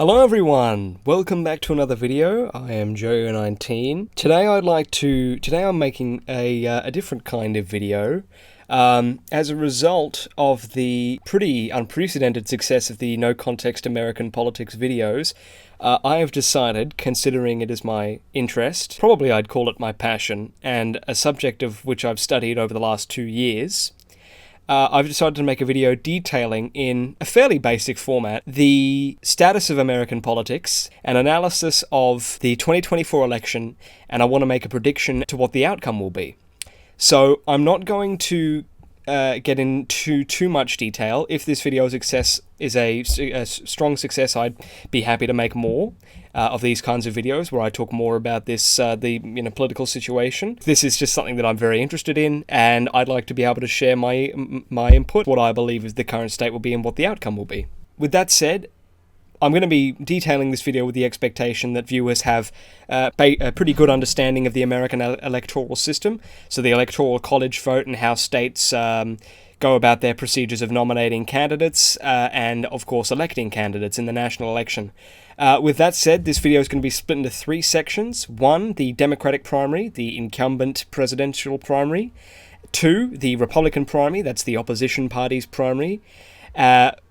Hello everyone, welcome back to another video. I am Joe19. Today I'm making a different kind of video. As a result of the pretty unprecedented success of the No Context American Politics videos, I have decided, considering it is my interest, probably I'd call it my passion, and a subject of which I've studied over the last 2 years, I've decided to make a video detailing, in a fairly basic format, the status of American politics, an analysis of the 2024 election, and I want to make a prediction to what the outcome will be. So I'm not going to get into too much detail. If this video's success is a strong success, I'd be happy to make more of these kinds of videos where I talk more about this the political situation. This is just something that I'm very interested in, and I'd like to be able to share my input, what I believe is the current state will be and what the outcome will be. With that said, I'm going to be detailing this video with the expectation that viewers have a pretty good understanding of the American electoral system, so the electoral college vote and how states go about their procedures of nominating candidates and, of course, electing candidates in the national election. With that said, this video is going to be split into 3 sections. 1, the Democratic primary, the incumbent presidential primary. 2, the Republican primary, that's the opposition party's primary.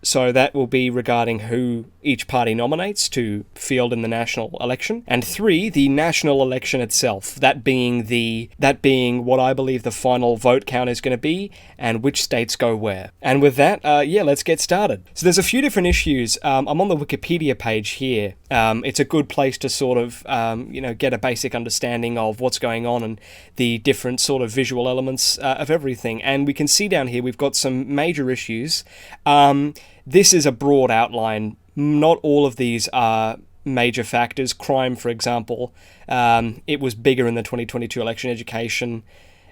So that will be regarding who each party nominates to field in the national election. And 3, the national election itself, that being what I believe the final vote count is going to be, and which states go where. And with that, let's get started. So there's a few different issues. I'm on the Wikipedia page here. It's a good place to sort of, get a basic understanding of what's going on and the different sort of visual elements of everything. And we can see down here we've got some major issues. This is a broad outline. Not all of these are major factors. Crime, for example, it was bigger in the 2022 election. Education,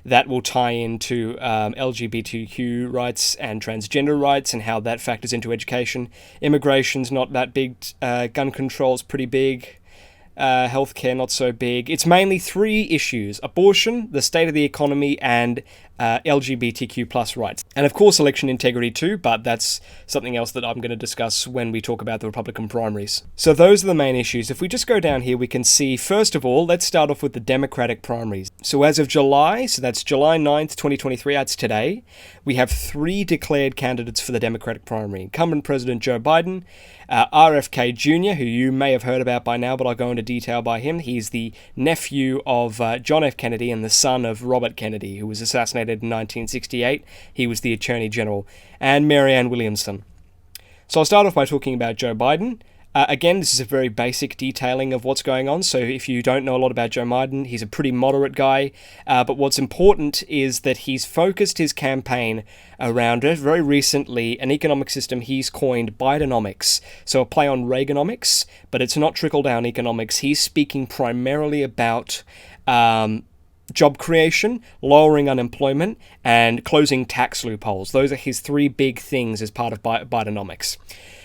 that will tie into LGBTQ rights and transgender rights and how that factors into education. Immigration's not that big. Gun control's pretty big. Healthcare, not so big. It's mainly 3 issues: abortion, the state of the economy, and LGBTQ plus rights. And of course election integrity too, but that's something else that I'm going to discuss when we talk about the Republican primaries. So those are the main issues. If we just go down here, we can see, first of all, let's start off with the Democratic primaries. So as of July, so that's July 9th, 2023, that's today, we have 3 declared candidates for the Democratic primary. Incumbent President Joe Biden, RFK Jr., who you may have heard about by now, but I'll go into detail by him. He's the nephew of John F. Kennedy and the son of Robert Kennedy, who was assassinated in 1968. He was the Attorney General. And Marianne Williamson. So I'll start off by talking about Joe Biden. Again, this is a very basic detailing of what's going on, so if you don't know a lot about Joe Biden, he's a pretty moderate guy, but what's important is that he's focused his campaign around, very recently, an economic system he's coined Bidenomics, so a play on Reaganomics, but it's not trickle-down economics. He's speaking primarily about job creation, lowering unemployment, and closing tax loopholes. Those are his 3 big things as part of Bidenomics.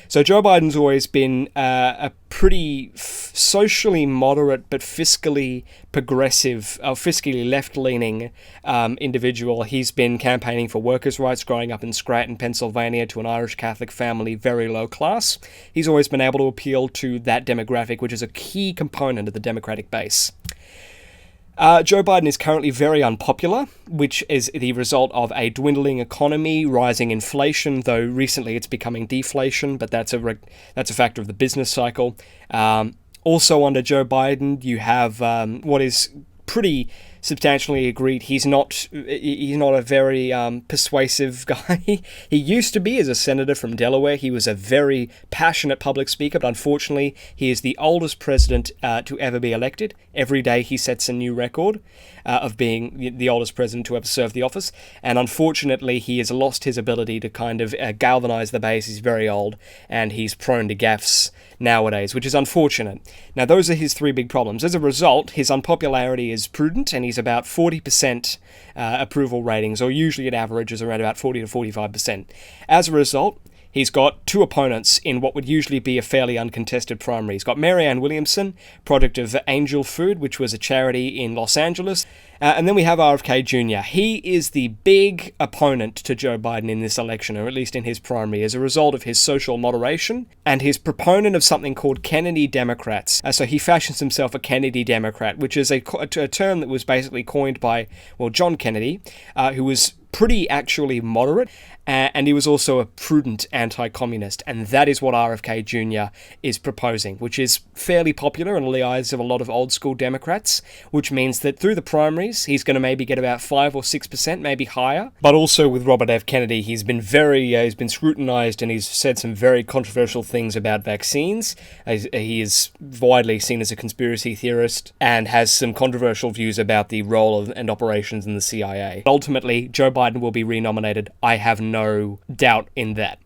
So Joe Biden's always been a pretty socially moderate but fiscally progressive, fiscally left-leaning individual. He's been campaigning for workers' rights, growing up in Scranton, Pennsylvania, to an Irish Catholic family, very low class. He's always been able to appeal to that demographic, which is a key component of the Democratic base. Joe Biden is currently very unpopular, which is the result of a dwindling economy, rising inflation, though recently it's becoming deflation, but that's a factor of the business cycle. Also under Joe Biden, you have what is pretty substantially agreed. He's not a very persuasive guy. He used to be, as a senator from Delaware. He was a very passionate public speaker, but unfortunately, he is the oldest president to ever be elected. Every day he sets a new record of being the oldest president to ever serve the office, and unfortunately, he has lost his ability to kind of galvanize the base. He's very old, and he's prone to gaffes nowadays, which is unfortunate. Now, those are his 3 big problems. As a result, his unpopularity is prudent, and he's about 40% approval ratings, or usually it averages around about 40 to 45%. As a result, he's got two opponents in what would usually be a fairly uncontested primary. He's got Marianne Williamson, product of Angel Food, which was a charity in Los Angeles. And then we have RFK Jr. He is the big opponent to Joe Biden in this election, or at least in his primary, as a result of his social moderation and his proponent of something called Kennedy Democrats. So he fashions himself a Kennedy Democrat, which is a term that was basically coined by, well, John Kennedy, who was pretty actually moderate, and he was also a prudent anti-communist, and that is what RFK Jr. is proposing, which is fairly popular in the eyes of a lot of old-school Democrats, which means that through the primaries, he's going to maybe get about 5 or 6%, maybe higher. But also with Robert F. Kennedy, he's been scrutinized, and he's said some very controversial things about vaccines. He is widely seen as a conspiracy theorist, and has some controversial views about the role and operations in the CIA. Ultimately, Joe Biden will be renominated. I have no doubt in that.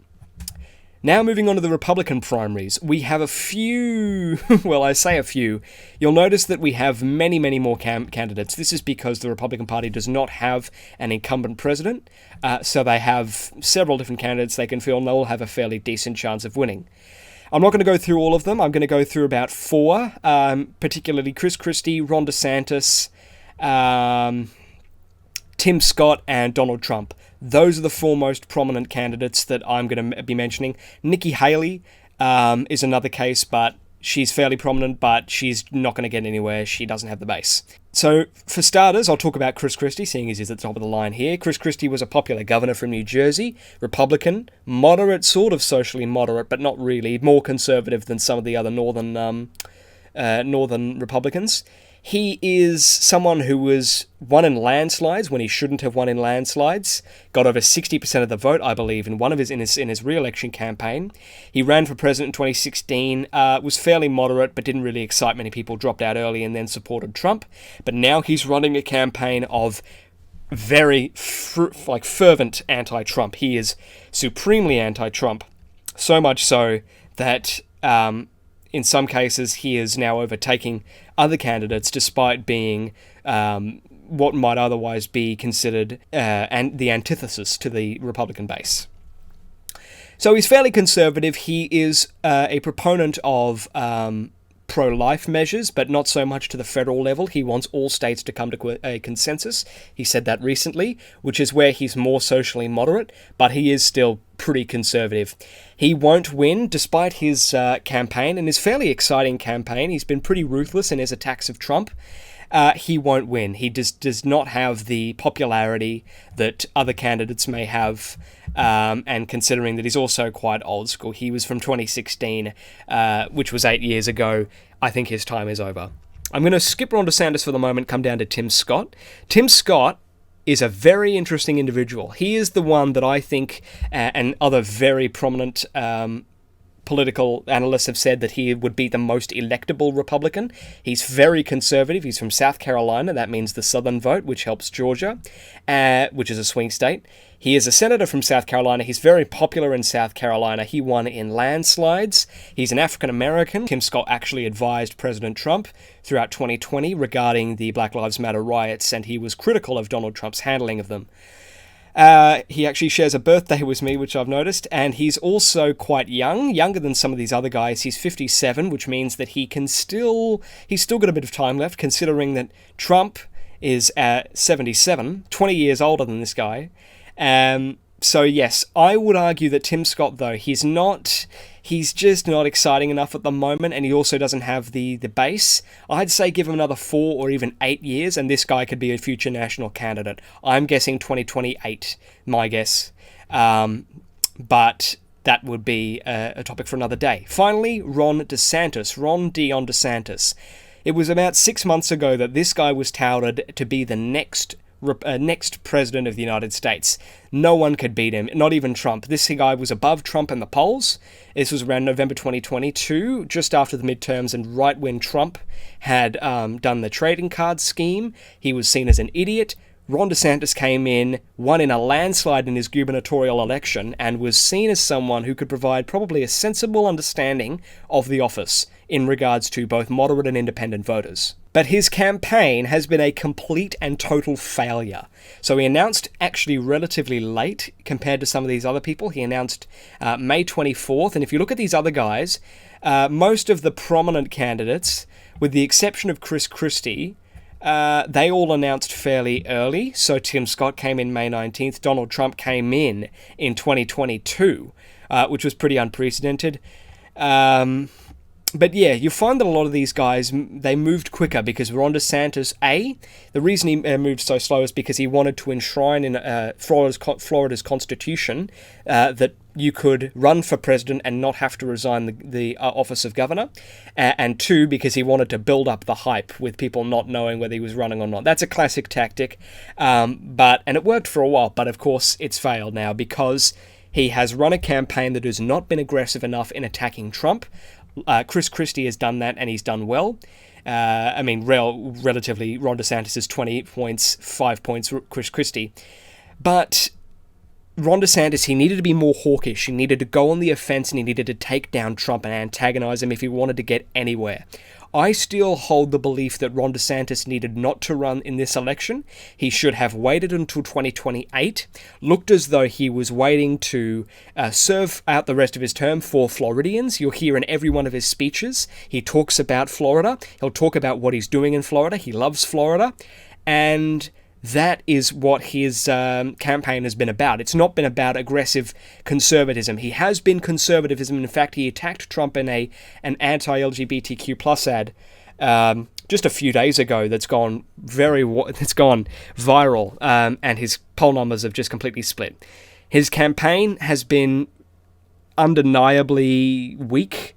Now moving on to the Republican primaries, we have a few, well, I say a few. You'll notice that we have many, many more candidates. This is because the Republican Party does not have an incumbent president, so they have several different candidates they can field, and they'll have a fairly decent chance of winning. I'm not going to go through all of them. I'm going to go through about 4, particularly Chris Christie, Ron DeSantis, Tim Scott, and Donald Trump. Those are the 4 most prominent candidates that I'm going to be mentioning. Nikki Haley is another case, but she's fairly prominent, but she's not going to get anywhere. She doesn't have the base. So, for starters, I'll talk about Chris Christie, seeing as he's at the top of the line here. Chris Christie was a popular governor from New Jersey, Republican, moderate, sort of socially moderate, but not really, more conservative than some of the other northern Republicans. He is someone who won in landslides when he shouldn't have won in landslides. Got over 60% of the vote, I believe, in his re-election campaign. He ran for president in 2016. Was fairly moderate, but didn't really excite many people. Dropped out early and then supported Trump. But now he's running a campaign of very fervent anti-Trump. He is supremely anti-Trump, so much so that in some cases he is now overtaking other candidates, despite being what might otherwise be considered the antithesis to the Republican base. So he's fairly conservative. He is a proponent of pro-life measures, but not so much to the federal level. He wants all states to come to a consensus. He said that recently, which is where he's more socially moderate, but he is still pretty conservative. He won't win, despite his campaign, and his fairly exciting campaign. He's been pretty ruthless in his attacks of Trump. He won't win. He does not have the popularity that other candidates may have, and considering that he's also quite old school. He was from 2016, which was 8 years ago. I think his time is over. I'm going to skip Ron DeSantis for the moment, come down to Tim Scott. Tim Scott is a very interesting individual. He is the one that I think, and other very prominent political analysts have said that he would be the most electable Republican. He's very conservative. He's from South Carolina. That means the southern vote, which helps Georgia, which is a swing state. He is a senator from South Carolina. He's very popular in South Carolina. He won in landslides. He's an African American. Tim Scott actually advised President Trump throughout 2020 regarding the Black Lives Matter riots, and he was critical of Donald Trump's handling of them. He actually shares a birthday with me, which I've noticed, and he's also quite young, younger than some of these other guys. He's 57, which means that he's still got a bit of time left, considering that Trump is at 77, 20 years older than this guy. So yes, I would argue that Tim Scott, though, he's just not exciting enough at the moment, and he also doesn't have the base. I'd say give him another 4 or even 8 years, and this guy could be a future national candidate. I'm guessing 2028, my guess. But that would be a topic for another day. Finally, Ron DeSantis. Ron Dion DeSantis. It was about 6 months ago that this guy was touted to be the next president of the United States. No one could beat him, not even Trump. This guy was above Trump in the polls. This was around November 2022, just after the midterms, and right when Trump had done the trading card scheme. He was seen as an idiot. Ron DeSantis came in, won in a landslide in his gubernatorial election, and was seen as someone who could provide probably a sensible understanding of the office in regards to both moderate and independent voters. But his campaign has been a complete and total failure. So he announced actually relatively late compared to some of these other people. He announced May 24th. And if you look at these other guys, most of the prominent candidates, with the exception of Chris Christie, they all announced fairly early. So Tim Scott came in May 19th. Donald Trump came in 2022, which was pretty unprecedented. But yeah, you find that a lot of these guys, they moved quicker because Ron DeSantis, the reason he moved so slow is because he wanted to enshrine in Florida's constitution that you could run for president and not have to resign the office of governor. And two, because he wanted to build up the hype with people not knowing whether he was running or not. That's a classic tactic, and it worked for a while, but of course it's failed now because he has run a campaign that has not been aggressive enough in attacking Trump. Chris Christie has done that, and he's done well. Relatively, Ron DeSantis is 20 points, 5 points Chris Christie. But Ron DeSantis, he needed to be more hawkish. He needed to go on the offense, and he needed to take down Trump and antagonize him if he wanted to get anywhere. I still hold the belief that Ron DeSantis needed not to run in this election. He should have waited until 2028, looked as though he was waiting to serve out the rest of his term for Floridians. You'll hear in every one of his speeches, he talks about Florida. He'll talk about what he's doing in Florida. He loves Florida. And that is what his campaign has been about. It's not been about aggressive conservatism. He has been conservatism. In fact, he attacked Trump in an anti-LGBTQ plus ad just a few days ago that's gone viral, and his poll numbers have just completely split. His campaign has been undeniably weak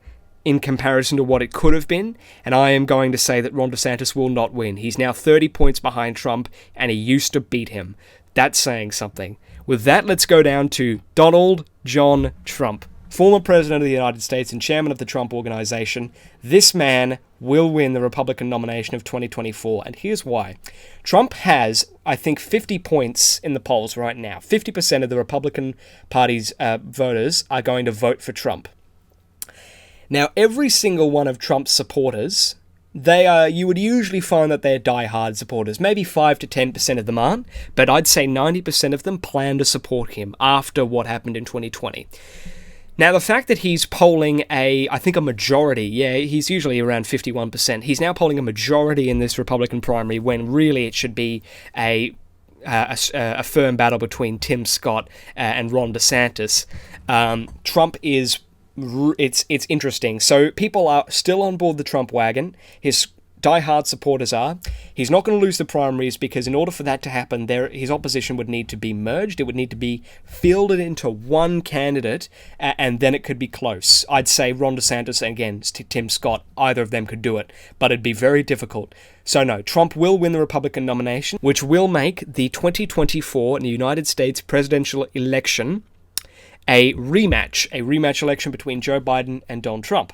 in comparison to what it could have been, and I am going to say that Ron DeSantis will not win. He's now 30 points behind Trump, and he used to beat him. That's saying something. With that, let's go down to Donald John Trump, former president of the United States and chairman of the Trump Organization. This man will win the Republican nomination of 2024, and here's why. Trump has, I think, 50 points in the polls right now. 50% of the Republican Party's voters are going to vote for Trump. Now, every single one of Trump's supporters, you would usually find that they're diehard supporters. Maybe 5 to 10% of them aren't, but I'd say 90% of them plan to support him after what happened in 2020. Now, the fact that he's polling I think a majority, he's usually around 51%. He's now polling a majority in this Republican primary when really it should be a firm battle between Tim Scott and Ron DeSantis. Trump is... It's interesting. So people are still on board the Trump wagon. His diehard supporters are. He's not going to lose the primaries because in order for that to happen, his opposition would need to be merged. It would need to be fielded into one candidate, and then it could be close. I'd say Ron DeSantis against Tim Scott. Either of them could do it, but it'd be very difficult. So no, Trump will win the Republican nomination, which will make the 2024 United States presidential election a rematch election between Joe Biden and Donald Trump.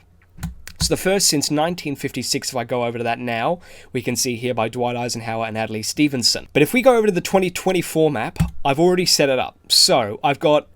It's the first since 1956. If I go over to that now, we can see here by Dwight Eisenhower and Adlai Stevenson. But if we go over to the 2024 map, I've already set it up. So I've got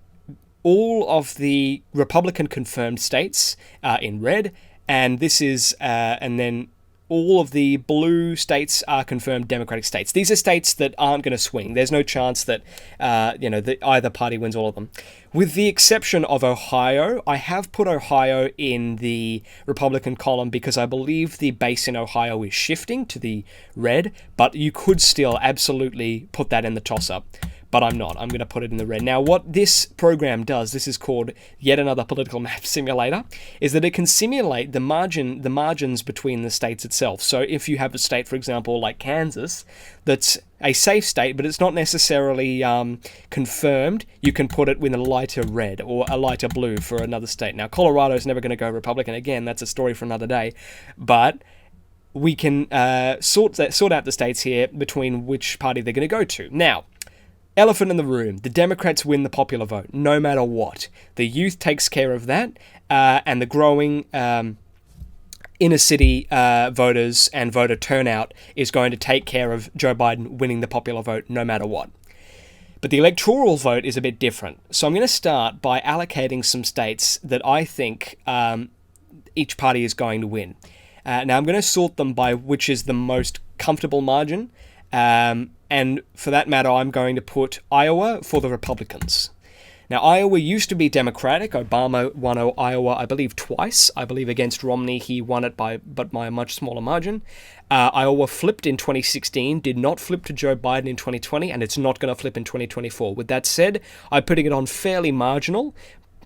all of the Republican confirmed states in red, and this is, and then all of the blue states are confirmed Democratic states. These are states that aren't going to swing. There's no chance that either party wins all of them. With the exception of Ohio, I have put Ohio in the Republican column because I believe the base in Ohio is shifting to the red, but you could still absolutely put that in the toss-up. But I'm not. I'm going to put it in the red. Now, what this program does, this is called yet another political map simulator, is that it can simulate the margins between the states itself. So if you have a state, for example, like Kansas, that's a safe state, but it's not necessarily confirmed, you can put it with a lighter red or a lighter blue for another state. Now, Colorado is never going to go Republican again. That's a story for another day. But we can sort out the states here between which party they're going to go to. Now, elephant in the room. The Democrats win the popular vote, no matter what. The youth takes care of that, and the growing inner city voters and voter turnout is going to take care of Joe Biden winning the popular vote, no matter what. But the electoral vote is a bit different. So I'm going to start by allocating some states that I think each party is going to win. Now I'm going to sort them by which is the most comfortable margin. And for that matter, I'm going to put Iowa for the Republicans. Now, Iowa used to be Democratic. Obama won Iowa, I believe, twice. I believe against Romney, he won it by a much smaller margin. Iowa flipped in 2016, did not flip to Joe Biden in 2020, and it's not going to flip in 2024. With that said, I'm putting it on fairly marginal.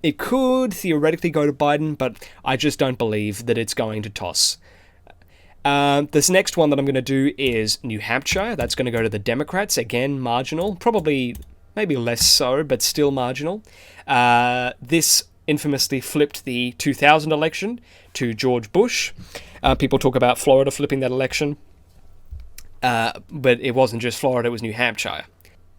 It could theoretically go to Biden, but I just don't believe that it's going to toss. This next one that I'm going to do is New Hampshire. That's going to go to the Democrats. Again, marginal. Probably, maybe less so, but still marginal. This infamously flipped the 2000 election to George Bush. People talk about Florida flipping that election. But it wasn't just Florida, it was New Hampshire.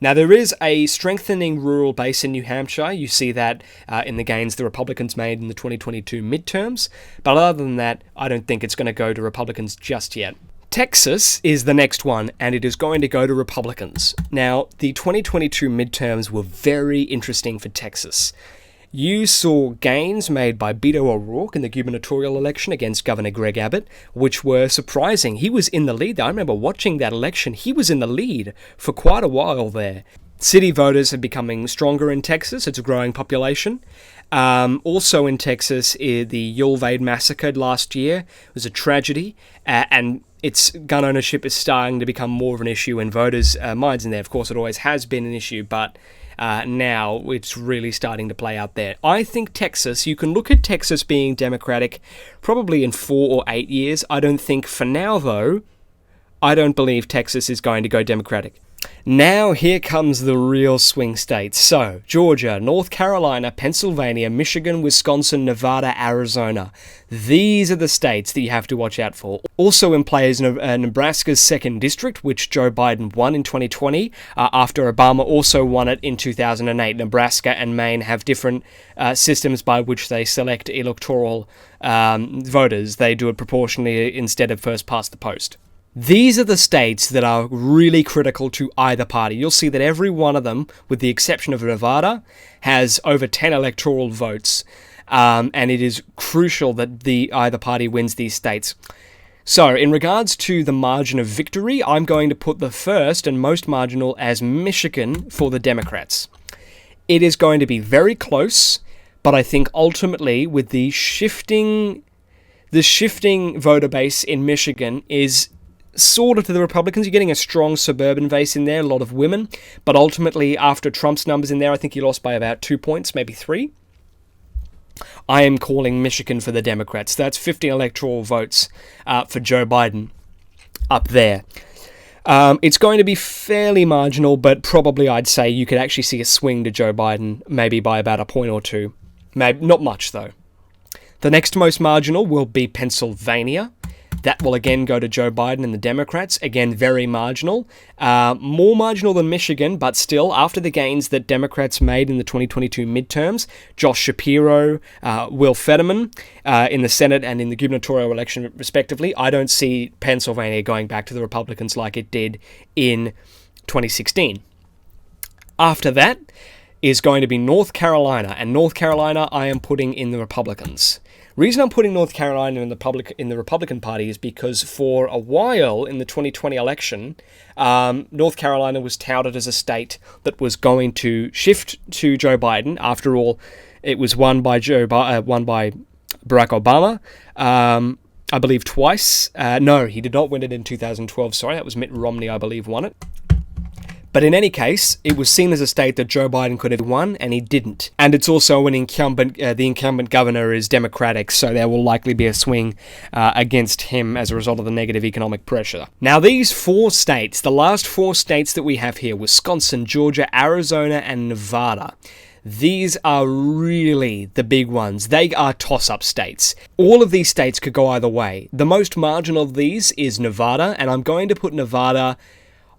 Now, there is a strengthening rural base in New Hampshire. You see that in the gains the Republicans made in the 2022 midterms. But other than that, I don't think it's going to go to Republicans just yet. Texas is the next one, and it is going to go to Republicans. Now, the 2022 midterms were very interesting for Texas. You saw gains made by Beto O'Rourke in the gubernatorial election against Governor Greg Abbott, which were surprising. He was in the lead. I remember watching that election. He was in the lead for quite a while there. City voters are becoming stronger in Texas. It's a growing population. Also in Texas, the Uvalde massacre last year was a tragedy, and its gun ownership is starting to become more of an issue in voters' minds in there. Of course, it always has been an issue, but now it's really starting to play out there. I think Texas, you can look at Texas being Democratic probably in 4 or 8 years. I don't think for now, though, I don't believe Texas is going to go Democratic. Now here comes the real swing states. So, Georgia, North Carolina, Pennsylvania, Michigan, Wisconsin, Nevada, Arizona. These are the states that you have to watch out for. Also in play is Nebraska's 2nd District, which Joe Biden won in 2020, after Obama also won it in 2008. Nebraska and Maine have different systems by which they select electoral voters. They do it proportionally instead of first past the post. These are the states that are really critical to either party. You'll see that every one of them, with the exception of Nevada, has over 10 electoral votes, and it is crucial that either party wins these states. So, in regards to the margin of victory, I'm going to put the first and most marginal as Michigan for the Democrats. It is going to be very close, but I think ultimately with the shifting voter base in Michigan is sort of to the Republicans. You're getting a strong suburban base in there, a lot of women, but ultimately after Trump's numbers in there, I think he lost by about 2 points, maybe 3. I am calling Michigan for the Democrats. That's 15 electoral votes for Joe Biden up there. It's going to be fairly marginal, but probably I'd say you could actually see a swing to Joe Biden, maybe by about a point or two. Maybe not much, though. The next most marginal will be Pennsylvania. That will again go to Joe Biden and the Democrats. Again, very marginal. More marginal than Michigan, but still, after the gains that Democrats made in the 2022 midterms, Josh Shapiro, Will Fetterman, in the Senate and in the gubernatorial election, respectively, I don't see Pennsylvania going back to the Republicans like it did in 2016. After that is going to be North Carolina, and North Carolina I am putting in the Republicans. Reason I'm putting North Carolina in the Republican Party is because for a while in the 2020 election, North Carolina was touted as a state that was going to shift to Joe Biden. After all, it was won by Barack Obama, I believe twice. No, he did not win it in 2012. Sorry, that was Mitt Romney, I believe, won it. But in any case, it was seen as a state that Joe Biden could have won, and he didn't. And it's also an incumbent, the incumbent governor is Democratic, so there will likely be a swing against him as a result of the negative economic pressure. Now, these 4 states, the last 4 states that we have here, Wisconsin, Georgia, Arizona, and Nevada, these are really the big ones. They are toss-up states. All of these states could go either way. The most marginal of these is Nevada, and I'm going to put Nevada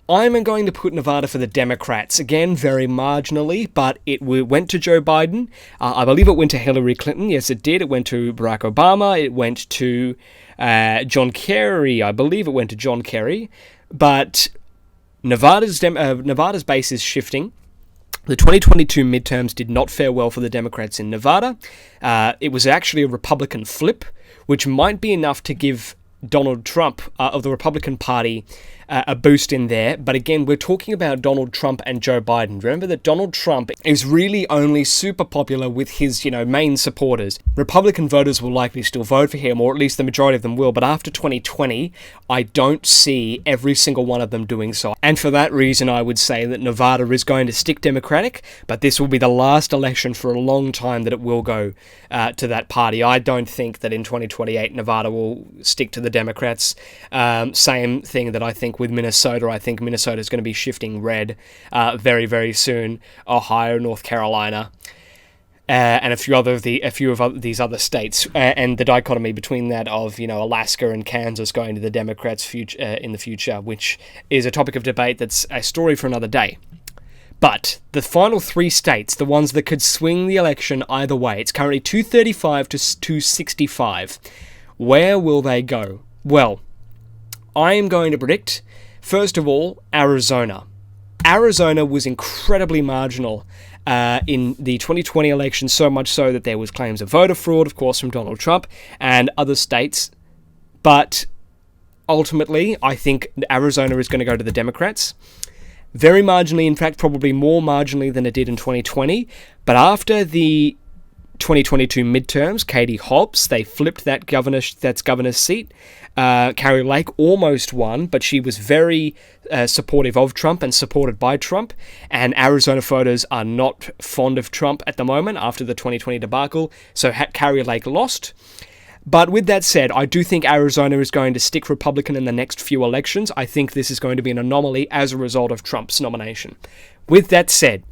for the Democrats. Again, very marginally, but it went to Joe Biden. I believe it went to Hillary Clinton. Yes, it did. It went to Barack Obama. It went to John Kerry. I believe it went to John Kerry. But Nevada's base is shifting. The 2022 midterms did not fare well for the Democrats in Nevada. It was actually a Republican flip, which might be enough to give Donald Trump of the Republican Party a boost in there. But again, we're talking about Donald Trump and Joe Biden. Remember that Donald Trump is really only super popular with his, main supporters. Republican voters will likely still vote for him, or at least the majority of them will. But after 2020, I don't see every single one of them doing so. And for that reason, I would say that Nevada is going to stick Democratic, but this will be the last election for a long time that it will go to that party. I don't think that in 2028 Nevada will stick to the Democrats. Same thing that I think with Minnesota. I think Minnesota is going to be shifting red very, very soon. Ohio, North Carolina, and a few of these other states, and the dichotomy between that of Alaska and Kansas going to the Democrats in the future, which is a topic of debate. That's a story for another day. But the final 3 states, the ones that could swing the election either way, it's currently 235 to 265. Where will they go? Well, I am going to predict, first of all, Arizona. Arizona was incredibly marginal in the 2020 election, so much so that there was claims of voter fraud, of course, from Donald Trump and other states. But ultimately, I think Arizona is going to go to the Democrats. Very marginally, in fact, probably more marginally than it did in 2020. But after the 2022 midterms, Katie Hobbs, they flipped that governor's seat. Carrie Lake almost won, but she was very supportive of Trump and supported by Trump. And Arizona voters are not fond of Trump at the moment after the 2020 debacle. So Carrie Lake lost. But with that said, I do think Arizona is going to stick Republican in the next few elections. I think this is going to be an anomaly as a result of Trump's nomination. With that said,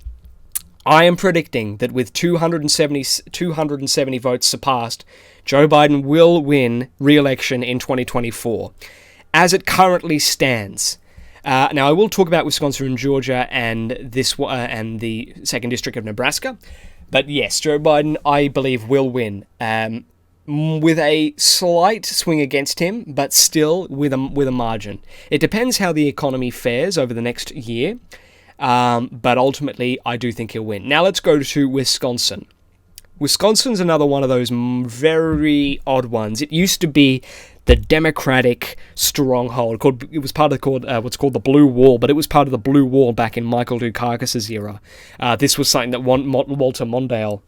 I am predicting that with 270 votes surpassed, Joe Biden will win re-election in 2024. As it currently stands. Now, I will talk about Wisconsin and Georgia and and the 2nd District of Nebraska. But yes, Joe Biden, I believe, will win. With a slight swing against him, but still with a margin. It depends how the economy fares over the next year, but ultimately I do think he'll win. Now let's go to Wisconsin. Wisconsin's another one of those very odd ones. It used to be the Democratic stronghold. It was part of what's called the Blue Wall, but it was part of the Blue Wall back in Michael Dukakis's era. This was something that Walter Mondale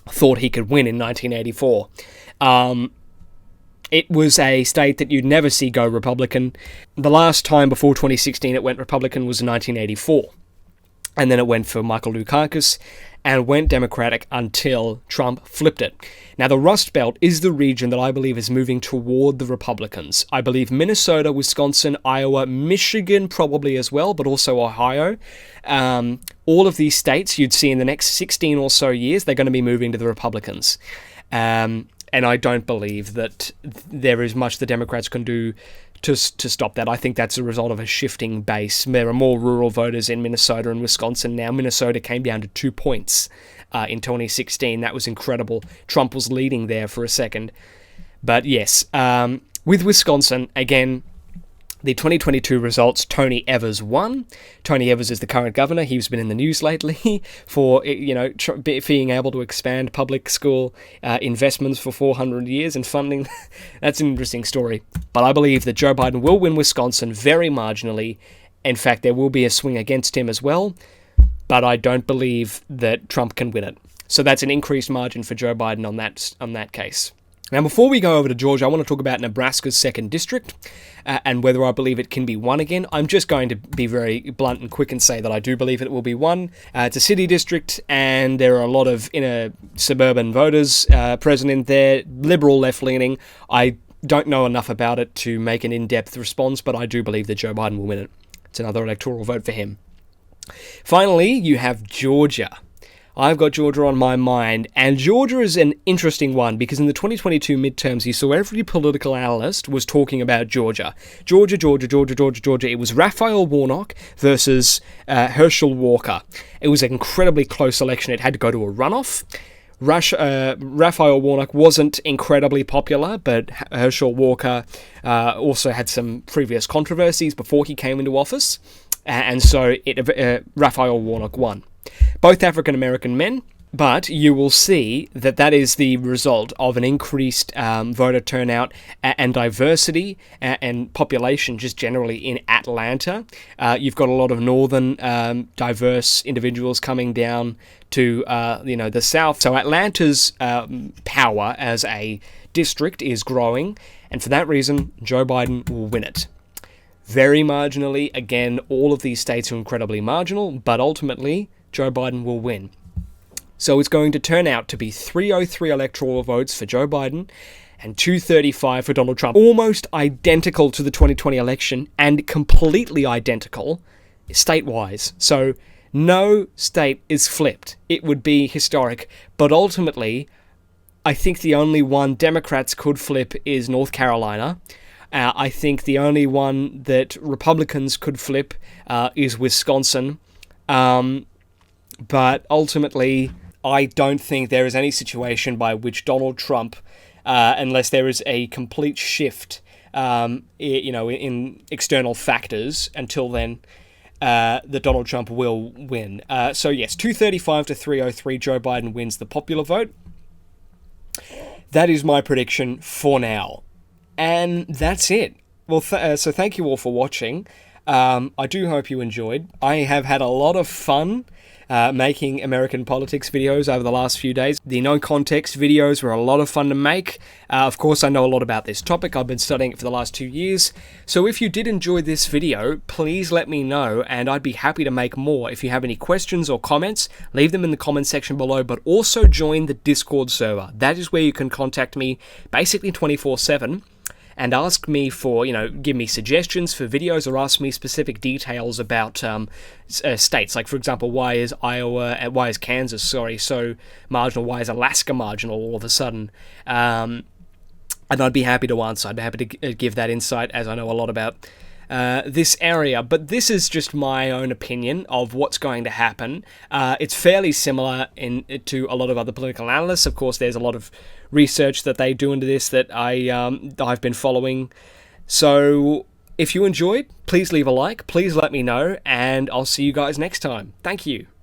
thought he could win in 1984. It was a state that you'd never see go Republican. The last time before 2016 it went Republican was in 1984. And then it went for Michael Dukakis and went Democratic until Trump flipped it. Now, the Rust Belt is the region that I believe is moving toward the Republicans. I believe Minnesota, Wisconsin, Iowa, Michigan probably as well, but also Ohio. All of these states you'd see in the next 16 or so years, they're going to be moving to the Republicans. And I don't believe that there is much the Democrats can do to stop that. I think that's a result of a shifting base. There are more rural voters in Minnesota and Wisconsin now. Minnesota came down to 2 points in 2016. That was incredible. Trump was leading there for a second. But yes, with Wisconsin, again, the 2022 results, Tony Evers won. Tony Evers is the current governor. He's been in the news lately for, being able to expand public school investments for 400 years and funding. That's an interesting story. But I believe that Joe Biden will win Wisconsin very marginally. In fact, there will be a swing against him as well. But I don't believe that Trump can win it. So that's an increased margin for Joe Biden on that case. Now, before we go over to Georgia, I want to talk about Nebraska's 2nd District and whether I believe it can be won again. I'm just going to be very blunt and quick and say that I do believe it will be won. It's a city district, and there are a lot of inner suburban voters present in there, liberal, left-leaning. I don't know enough about it to make an in-depth response, but I do believe that Joe Biden will win it. It's another electoral vote for him. Finally, you have Georgia. I've got Georgia on my mind, and Georgia is an interesting one because in the 2022 midterms, you saw every political analyst was talking about Georgia. Georgia. It was Raphael Warnock versus Herschel Walker. It was an incredibly close election. It had to go to a runoff. Raphael Warnock wasn't incredibly popular, but Herschel Walker also had some previous controversies before he came into office, and so Raphael Warnock won. Both African-American men, But you will see that that is the result of an increased voter turnout and diversity and population just generally in Atlanta. You've got a lot of northern diverse individuals coming down to the south. So Atlanta's power as a district is growing, and for that reason, Joe Biden will win it. Very marginally, again, all of these states are incredibly marginal, but ultimately, Joe Biden will win. So it's going to turn out to be 303 electoral votes for Joe Biden and 235 for Donald Trump. Almost identical to the 2020 election and completely identical state-wise. So no state is flipped. It would be historic. But ultimately, I think the only one Democrats could flip is North Carolina. I think the only one that Republicans could flip is Wisconsin. But ultimately, I don't think there is any situation by which Donald Trump, unless there is a complete shift, in external factors, until then, that Donald Trump will win. So yes, 235 to 303, Joe Biden wins the popular vote. That is my prediction for now. And that's it. Well, so thank you all for watching. I do hope you enjoyed. I have had a lot of fun making American politics videos over the last few days. The no context videos were a lot of fun to make. Of course, I know a lot about this topic. I've been studying it for the last 2 years. So if you did enjoy this video, please let me know, and I'd be happy to make more. If you have any questions or comments, leave them in the comment section below, but also join the Discord server. That is where you can contact me basically 24/7. And ask me for, give me suggestions for videos or ask me specific details about states. Like, for example, why is Kansas, so marginal? Why is Alaska marginal all of a sudden? And I'd be happy to answer. I'd be happy to give that insight, as I know a lot about this area. But this is just my own opinion of what's going to happen. It's fairly similar to a lot of other political analysts. Of course, there's a lot of research that they do into this that I've been following. So if you enjoyed, please leave a like, please let me know, and I'll see you guys next time. Thank you.